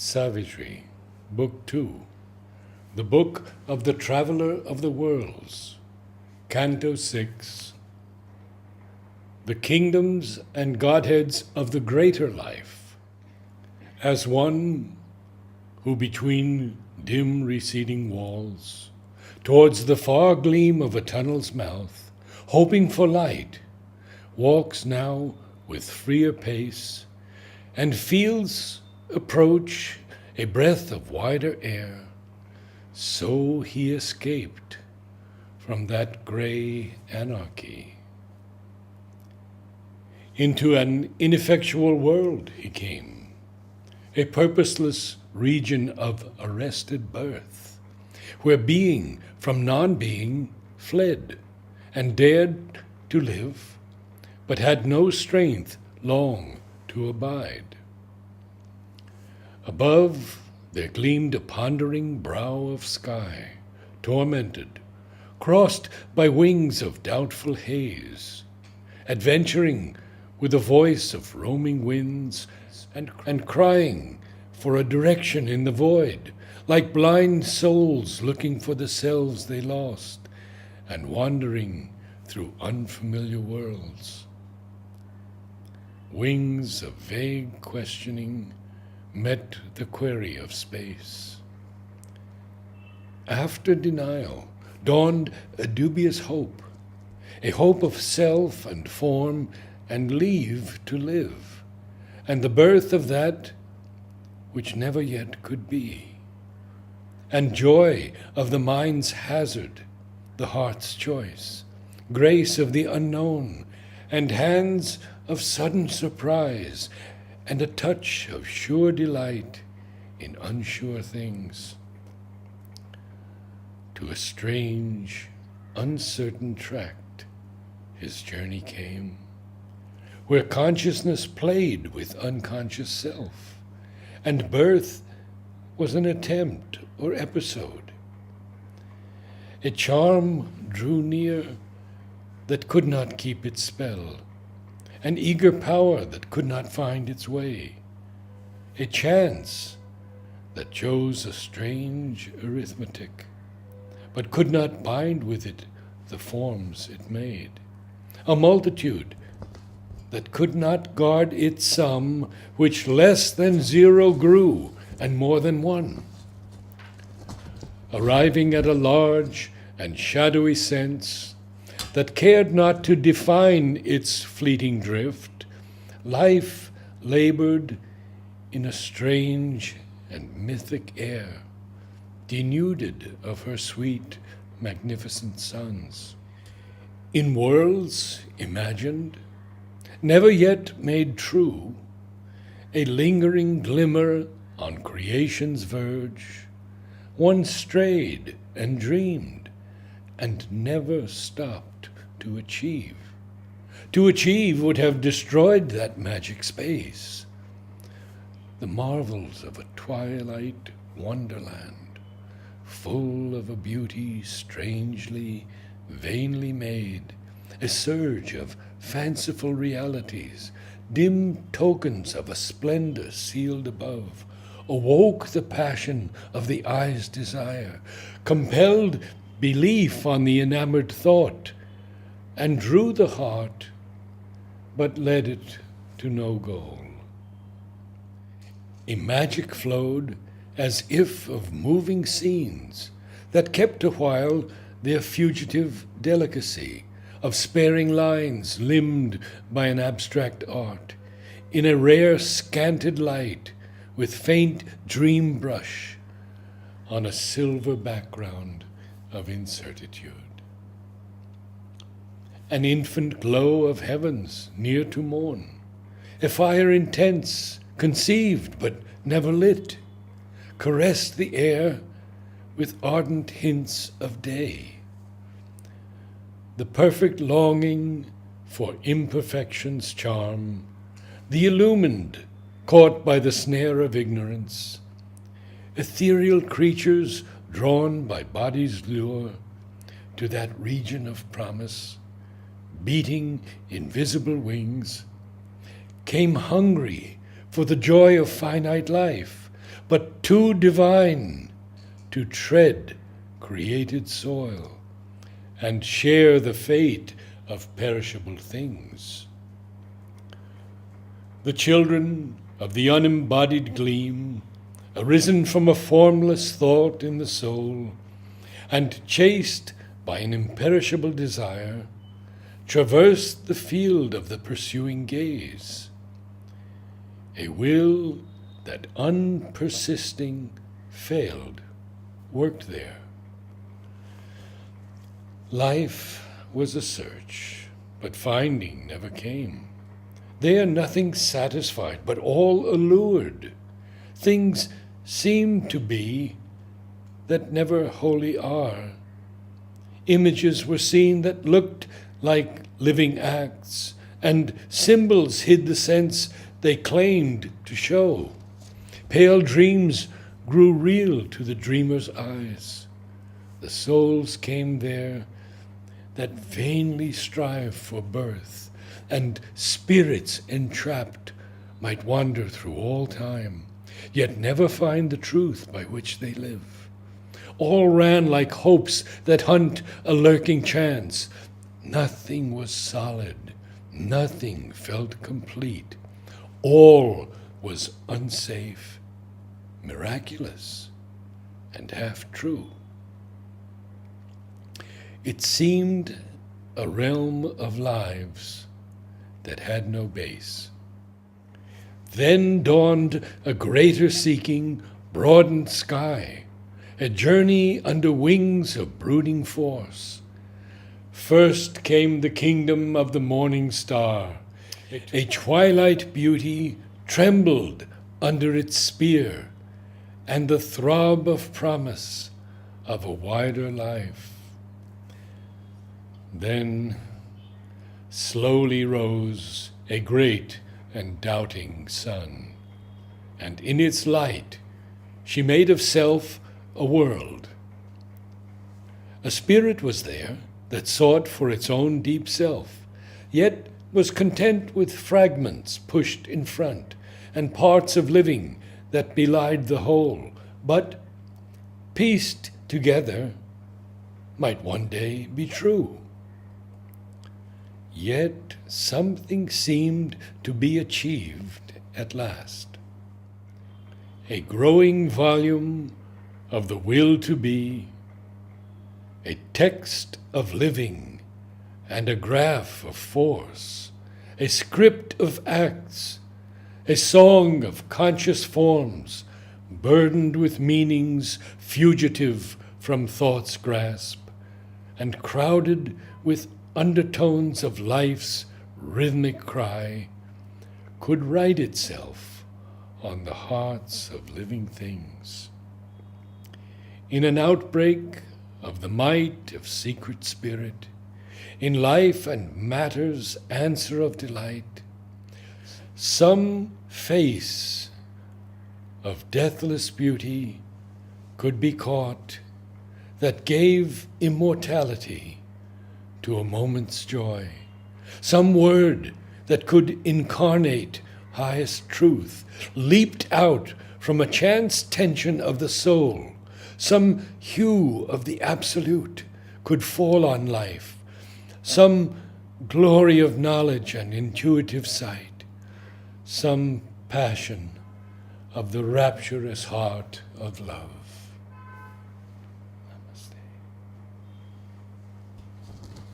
Savitri, Book 2, the Book of the Traveler of the Worlds, Canto 6, the Kingdoms and Godheads of the Greater Life, as one who between dim receding walls, towards the far gleam of a tunnel's mouth, hoping for light, walks now with freer pace, and feels approach a breath of wider air, so he escaped from that gray anarchy. Into an ineffectual world he came, a purposeless region of arrested birth, where being from non-being fled and dared to live, but had no strength long to abide. Above there gleamed a pondering brow of sky, tormented, crossed by wings of doubtful haze, adventuring with the voice of roaming winds and crying for a direction in the void, like blind souls looking for the selves they lost and wandering through unfamiliar worlds. Wings of vague questioning met the query of space. After denial dawned a dubious hope, a hope of self and form and leave to live, and the birth of that which never yet could be, and joy of the mind's hazard, the heart's choice, grace of the unknown, and hands of sudden surprise, and a touch of sure delight in unsure things. To a strange, uncertain tract his journey came, where consciousness played with unconscious self, and birth was an attempt or episode. A charm drew near that could not keep its spell, an eager power that could not find its way, a chance that chose a strange arithmetic, but could not bind with it the forms it made, a multitude that could not guard its sum, which less than zero grew and more than one. Arriving at a large and shadowy sense that cared not to define its fleeting drift, life labored in a strange and mythic air, denuded of her sweet, magnificent suns. In worlds imagined, never yet made true, a lingering glimmer on creation's verge, one strayed and dreamed and never stopped to achieve. To achieve would have destroyed that magic space, the marvels of a twilight wonderland, full of a beauty strangely, vainly made, a surge of fanciful realities, dim tokens of a splendor sealed above, awoke the passion of the eye's desire, compelled belief on the enamored thought, and drew the heart, but led it to no goal. A magic flowed as if of moving scenes that kept a while their fugitive delicacy, of sparing lines limned by an abstract art, in a rare scanted light with faint dream brush on a silver background of incertitude. An infant glow of heavens near to morn, a fire intense, conceived but never lit, caressed the air with ardent hints of day. The perfect longing for imperfection's charm, the illumined, caught by the snare of ignorance, ethereal creatures drawn by body's lure to that region of promise, beating invisible wings, came hungry for the joy of finite life, but too divine to tread created soil and share the fate of perishable things. The children of the unembodied gleam, arisen from a formless thought in the soul, and chased by an imperishable desire, traversed the field of the pursuing gaze. A will that unpersisting failed worked there. Life was a search, but finding never came. There nothing satisfied, but all allured. Things seemed to be that never wholly are. Images were seen that looked like living acts, and symbols hid the sense they claimed to show. Pale dreams grew real to the dreamer's eyes. The souls came there that vainly strive for birth, and spirits entrapped might wander through all time, yet never find the truth by which they live. All ran like hopes that hunt a lurking chance. Nothing was solid, nothing felt complete. All was unsafe, miraculous, and half true. It seemed a realm of lives that had no base. Then dawned a greater seeking, broadened sky, a journey under wings of brooding force. First came the kingdom of the morning star. A twilight beauty trembled under its spear, and the throb of promise of a wider life. Then slowly rose a great and doubting sun, and in its light she made of self a world. A spirit was there that sought for its own deep self, yet was content with fragments pushed in front, and parts of living that belied the whole, but pieced together might one day be true. Yet something seemed to be achieved at last. A growing volume of the will to be, a text of living and a graph of force, a script of acts, a song of conscious forms, burdened with meanings fugitive from thought's grasp, and crowded with undertones of life's rhythmic cry, could write itself on the hearts of living things. In an outbreak of the might of secret spirit, in life and matter's answer of delight, some face of deathless beauty could be caught that gave immortality to a moment's joy, some word that could incarnate highest truth, leaped out from a chance tension of the soul, some hue of the absolute could fall on life, some glory of knowledge and intuitive sight, some passion of the rapturous heart of love.